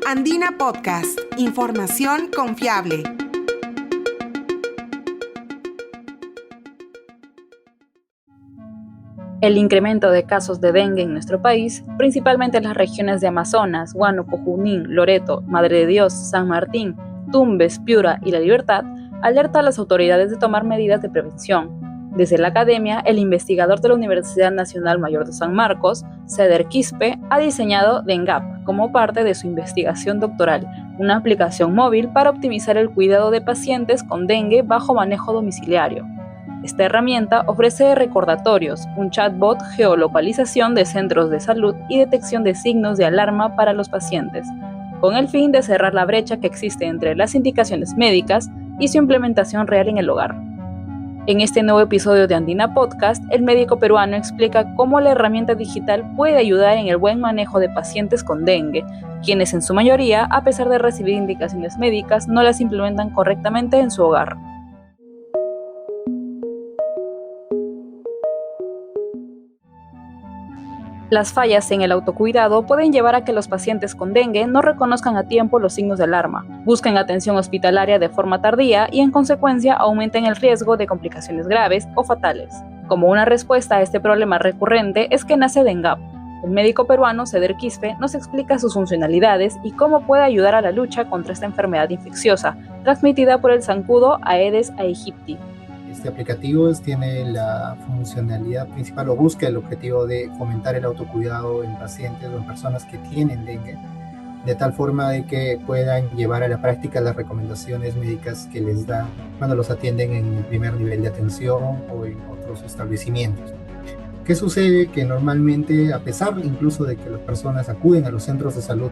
Andina Podcast, información confiable. El incremento de casos de dengue en nuestro país, principalmente en las regiones de Amazonas, Huánuco, Junín, Loreto, Madre de Dios, San Martín, Tumbes, Piura y La Libertad, alerta a las autoridades de tomar medidas de prevención. Desde la academia, el investigador de la Universidad Nacional Mayor de San Marcos, Ceder Quispe, ha diseñado Dengap como parte de su investigación doctoral, una aplicación móvil para optimizar el cuidado de pacientes con dengue bajo manejo domiciliario. Esta herramienta ofrece recordatorios, un chatbot, geolocalización de centros de salud y detección de signos de alarma para los pacientes, con el fin de cerrar la brecha que existe entre las indicaciones médicas y su implementación real en el hogar. En este nuevo episodio de Andina Podcast, el médico peruano explica cómo la herramienta digital puede ayudar en el buen manejo de pacientes con dengue, quienes en su mayoría, a pesar de recibir indicaciones médicas, no las implementan correctamente en su hogar. Las fallas en el autocuidado pueden llevar a que los pacientes con dengue no reconozcan a tiempo los signos de alarma, busquen atención hospitalaria de forma tardía y en consecuencia aumenten el riesgo de complicaciones graves o fatales. Como una respuesta a este problema recurrente es que nace Dengap. El médico peruano Ceder Quispe nos explica sus funcionalidades y cómo puede ayudar a la lucha contra esta enfermedad infecciosa, transmitida por el zancudo Aedes aegypti. Este aplicativo tiene la funcionalidad principal o busca el objetivo de fomentar el autocuidado en pacientes o en personas que tienen dengue, de tal forma de que puedan llevar a la práctica las recomendaciones médicas que les dan cuando los atienden en el primer nivel de atención o en otros establecimientos. ¿Qué sucede? Que normalmente, a pesar incluso de que las personas acuden a los centros de salud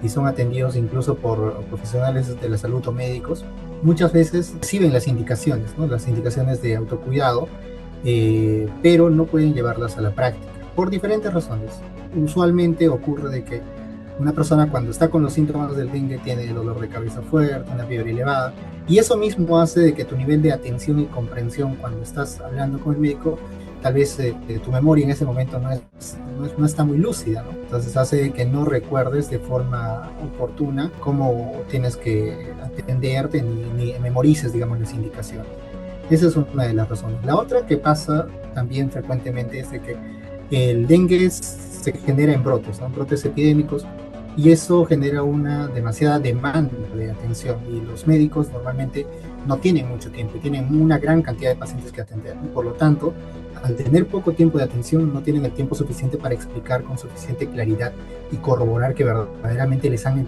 y son atendidos incluso por profesionales de la salud o médicos, muchas veces reciben las indicaciones, ¿no? Las indicaciones de autocuidado, pero no pueden llevarlas a la práctica por diferentes razones. Usualmente ocurre de que una persona cuando está con los síntomas del dengue tiene dolor de cabeza fuerte, una fiebre elevada, y eso mismo hace de que tu nivel de atención y comprensión cuando estás hablando con el médico, tal vez tu memoria en ese momento no está muy lúcida, ¿no? Entonces hace que no recuerdes de forma oportuna cómo tienes que atenderte ni memorices, digamos, las indicaciones. Esa es una de las razones. La otra que pasa también frecuentemente es de que el dengue se genera en brotes, ¿no? Brotes epidémicos, y eso genera una demasiada demanda de atención, y los médicos normalmente no tienen mucho tiempo y tienen una gran cantidad de pacientes que atender, y por lo tanto, al tener poco tiempo de atención, no tienen el tiempo suficiente para explicar con suficiente claridad y corroborar que verdaderamente les han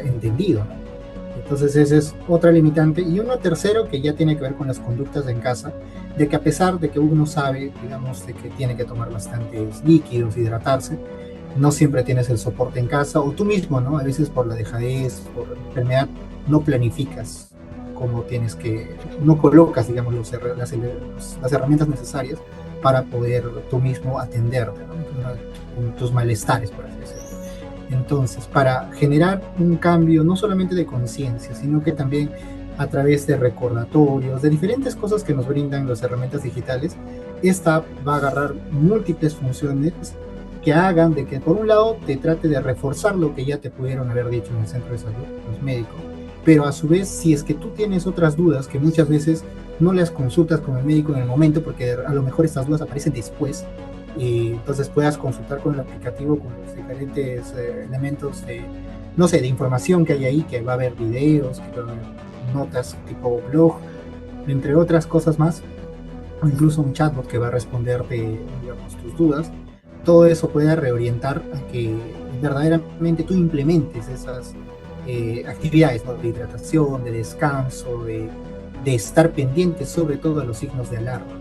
entendido, ¿no? Entonces esa es otra limitante. Y uno tercero que ya tiene que ver con las conductas en casa, de que a pesar de que uno sabe, digamos, de que tiene que tomar bastantes líquidos, hidratarse, no siempre tienes el soporte en casa, o tú mismo, ¿no? A veces por la dejadez, por la enfermedad, no planificas cómo tienes que, no colocas, digamos, las herramientas necesarias para poder tú mismo atenderte, ¿no? Con tus malestares, por así decirlo. Entonces, para generar un cambio no solamente de conciencia, sino que también a través de recordatorios, de diferentes cosas que nos brindan las herramientas digitales, esta va a agarrar múltiples funciones que hagan de que, por un lado, te trate de reforzar lo que ya te pudieron haber dicho en el centro de salud, los médicos, pero a su vez, si es que tú tienes otras dudas que muchas veces no las consultas con el médico en el momento, porque a lo mejor estas dudas aparecen después, y entonces puedas consultar con el aplicativo con los diferentes elementos de, no sé, de información que hay ahí, que va a haber videos, que va a haber notas tipo blog, entre otras cosas más, o incluso un chatbot que va a responderte, digamos, tus dudas. Todo eso puede reorientar a que verdaderamente tú implementes esas actividades, ¿no? De hidratación, de descanso, de estar pendiente sobre todo a los signos de alarma,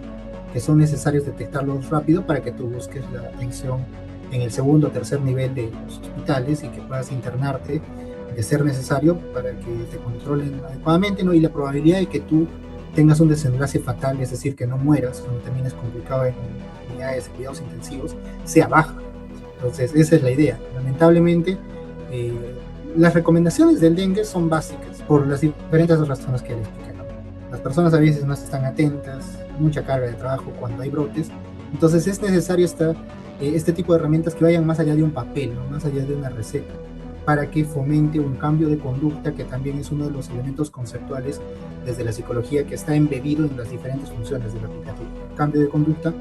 que son necesarios detectarlos rápido para que tú busques la atención en el segundo o tercer nivel de los hospitales y que puedas internarte de ser necesario para que te controlen adecuadamente, ¿no? Y la probabilidad de que tú tengas un desenlace fatal, es decir, que no mueras, no termines complicado en unidades de cuidados intensivos, sea baja. Entonces, esa es la idea. Lamentablemente, las recomendaciones del dengue son básicas por las diferentes razones que les expliqué. Las personas a veces no están atentas, mucha carga de trabajo cuando hay brotes, entonces es necesario este tipo de herramientas que vayan más allá de un papel, ¿no? Más allá de una receta. para que fomente un cambio de conducta, que también es uno de los elementos conceptuales desde la psicología que está embebido en las diferentes funciones del aplicativo. Cambio de conducta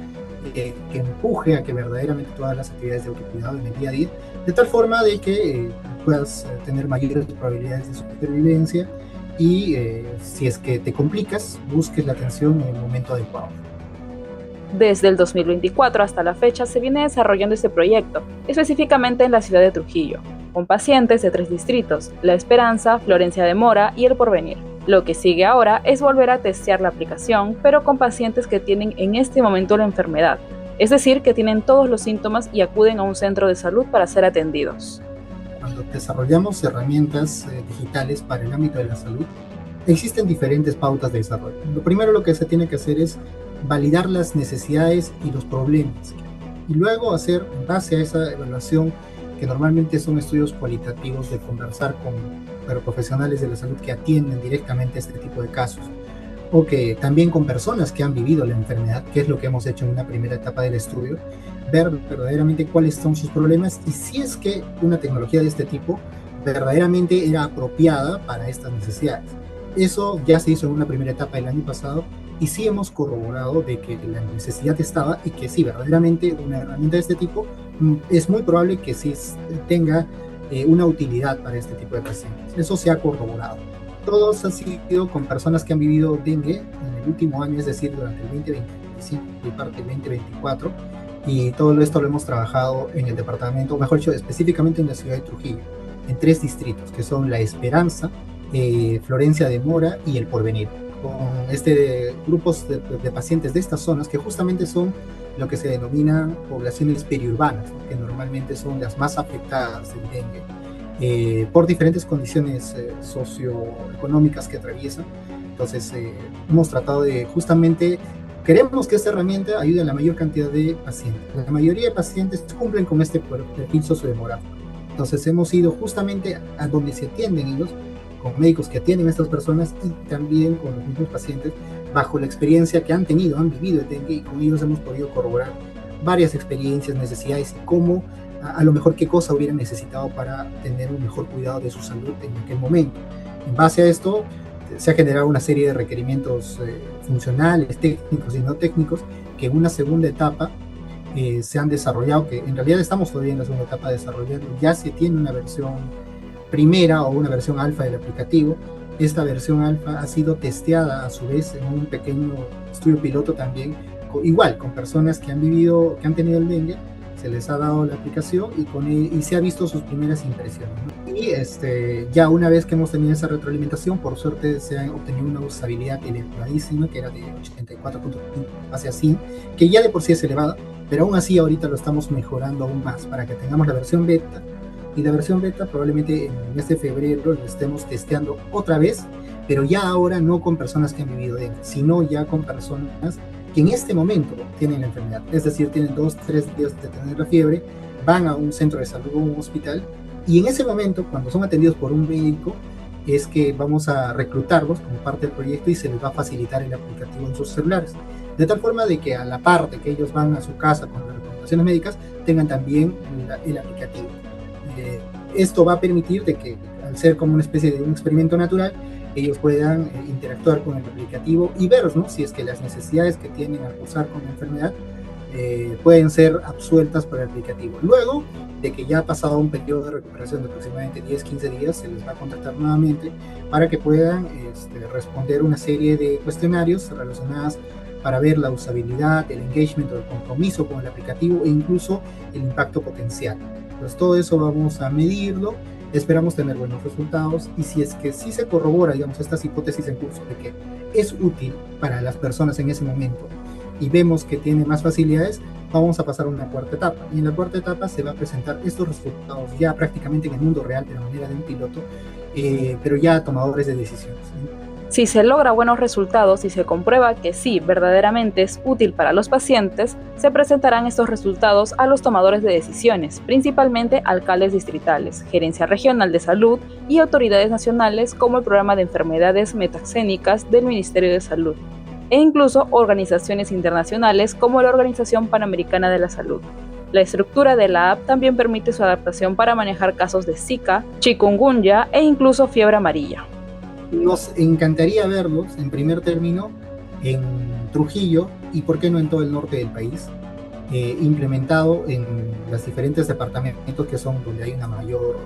que empuje a que verdaderamente todas las actividades de autocuidado en el día a día, de tal forma de que puedas tener mayores probabilidades de supervivencia y si es que te complicas, busques la atención en el momento adecuado. Desde el 2024 hasta la fecha se viene desarrollando este proyecto, específicamente en la ciudad de Trujillo, con pacientes de 3 distritos, La Esperanza, Florencia de Mora y El Porvenir. Lo que sigue ahora es volver a testear la aplicación, pero con pacientes que tienen en este momento la enfermedad, es decir, que tienen todos los síntomas y acuden a un centro de salud para ser atendidos. Cuando desarrollamos herramientas digitales para el ámbito de la salud, existen diferentes pautas de desarrollo. Lo primero lo que se tiene que hacer es validar las necesidades y los problemas, y luego hacer, en base a esa evaluación, que normalmente son estudios cualitativos de conversar con profesionales de la salud que atienden directamente este tipo de casos, o que también con personas que han vivido la enfermedad, que es lo que hemos hecho en una primera etapa del estudio, ver verdaderamente cuáles son sus problemas y si es que una tecnología de este tipo verdaderamente era apropiada para estas necesidades. Eso ya se hizo en una primera etapa el año pasado y sí hemos corroborado de que la necesidad estaba y que sí, verdaderamente una herramienta de este tipo es muy probable que sí tenga una utilidad para este tipo de pacientes. Eso se ha corroborado. Todos han sido con personas que han vivido dengue en el último año, es decir, durante el 2025 y parte del 2024, y todo esto lo hemos trabajado en el departamento, mejor dicho, específicamente en la ciudad de Trujillo, en 3 distritos, que son La Esperanza, Florencia de Mora y El Porvenir, con grupos de pacientes de estas zonas que justamente son lo que se denominan poblaciones periurbanas, ¿no? Que normalmente son las más afectadas del dengue por diferentes condiciones socioeconómicas que atraviesan. Entonces hemos tratado de justamente, queremos que esta herramienta ayude a la mayor cantidad de pacientes. La mayoría de pacientes cumplen con este perfil sociodemográfico. Entonces hemos ido justamente a donde se atienden ellos, con médicos que atienden a estas personas y también con los mismos pacientes bajo la experiencia que han tenido, han vivido el dengue, y con ellos hemos podido corroborar varias experiencias, necesidades y cómo, a lo mejor qué cosa hubieran necesitado para tener un mejor cuidado de su salud en aquel momento. En base a esto se ha generado una serie de requerimientos funcionales, técnicos y no técnicos que en una segunda etapa se han desarrollado, que en realidad estamos todavía en la segunda etapa de desarrollarlo. Ya se tiene una versión primera o una versión alfa del aplicativo. Esta versión alfa ha sido testeada a su vez en un pequeño estudio piloto también, igual con personas que han tenido el dengue. Se les ha dado la aplicación y se ha visto sus primeras impresiones, ¿no? Y ya una vez que hemos tenido esa retroalimentación, por suerte se ha obtenido una usabilidad elevadísima, que era de 84.5 hacia 100, que ya de por sí es elevada, pero aún así ahorita lo estamos mejorando aún más para que tengamos la versión beta. Y la versión beta probablemente en el mes de febrero lo estemos testeando otra vez, pero ya ahora no con personas que han vivido dengue, sino ya con personas que en este momento tienen la enfermedad. Es decir, tienen 2-3 días de tener la fiebre, van a un centro de salud o un hospital, y en ese momento, cuando son atendidos por un médico, es que vamos a reclutarlos como parte del proyecto y se les va a facilitar el aplicativo en sus celulares. De tal forma de que a la par de que ellos van a su casa con las recomendaciones médicas, tengan también el aplicativo. Esto va a permitir de que, al ser como una especie de un experimento natural, ellos puedan interactuar con el aplicativo y ver, ¿no?, si es que las necesidades que tienen al cursar con la enfermedad pueden ser absueltas por el aplicativo. Luego de que ya ha pasado un periodo de recuperación de aproximadamente 10-15 días, se les va a contactar nuevamente para que puedan responder una serie de cuestionarios relacionados para ver la usabilidad, el engagement o el compromiso con el aplicativo e incluso el impacto potencial. Pues todo eso vamos a medirlo, esperamos tener buenos resultados, y si es que sí se corrobora, digamos, estas hipótesis en curso de que es útil para las personas en ese momento y vemos que tiene más facilidades, vamos a pasar a una cuarta etapa, y en la cuarta etapa se va a presentar estos resultados ya prácticamente en el mundo real, de la manera de un piloto, pero ya tomadores de decisiones, ¿sí? Si se logra buenos resultados y se comprueba que sí, verdaderamente es útil para los pacientes, se presentarán estos resultados a los tomadores de decisiones, principalmente alcaldes distritales, Gerencia Regional de Salud y autoridades nacionales como el Programa de Enfermedades Metaxénicas del Ministerio de Salud, e incluso organizaciones internacionales como la Organización Panamericana de la Salud. La estructura de la app también permite su adaptación para manejar casos de Zika, chikungunya e incluso fiebre amarilla. Nos encantaría verlos, en primer término, en Trujillo y por qué no en todo el norte del país, implementado en los diferentes departamentos que son donde hay una mayor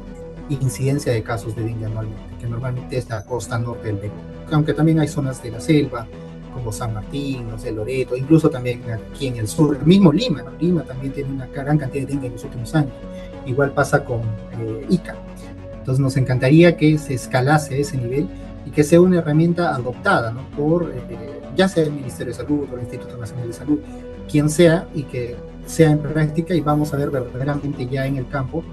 incidencia de casos de dengue anualmente, que normalmente es la costa norte del Perú, aunque también hay zonas de la selva, como San Martín, no sé, Loreto, incluso también aquí en el sur, el mismo Lima, ¿no? Lima también tiene una gran cantidad de dengue en los últimos años, igual pasa con Ica. Entonces nos encantaría que se escalase a ese nivel y que sea una herramienta adoptada, ¿no? Por ya sea el Ministerio de Salud o el Instituto Nacional de Salud, quien sea, y que sea en práctica, y vamos a ver verdaderamente ya en el campo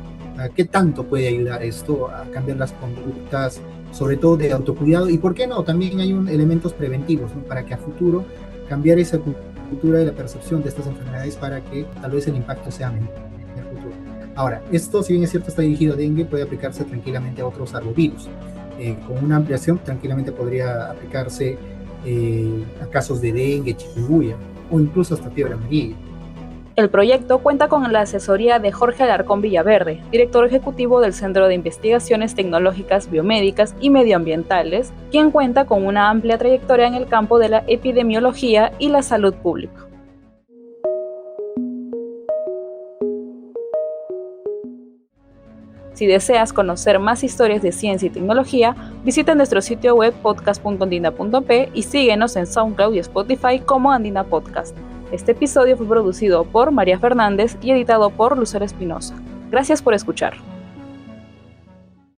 qué tanto puede ayudar esto a cambiar las conductas, sobre todo de autocuidado, y por qué no, también hay elementos preventivos, ¿no? Para que a futuro cambiar esa cultura de la percepción de estas enfermedades para que tal vez el impacto sea menor en el futuro. Ahora, esto, si bien es cierto, está dirigido a dengue, puede aplicarse tranquilamente a otros arbovirus. Con una ampliación tranquilamente podría aplicarse a casos de dengue, chikungunya o incluso hasta fiebre amarilla. El proyecto cuenta con la asesoría de Jorge Alarcón Villaverde, director ejecutivo del Centro de Investigaciones Tecnológicas, Biomédicas y Medioambientales, quien cuenta con una amplia trayectoria en el campo de la epidemiología y la salud pública. Si deseas conocer más historias de ciencia y tecnología, visita nuestro sitio web podcast.andina.p y síguenos en SoundCloud y Spotify como Andina Podcast. Este episodio fue producido por María Fernández y editado por Lucero Espinosa. Gracias por escuchar.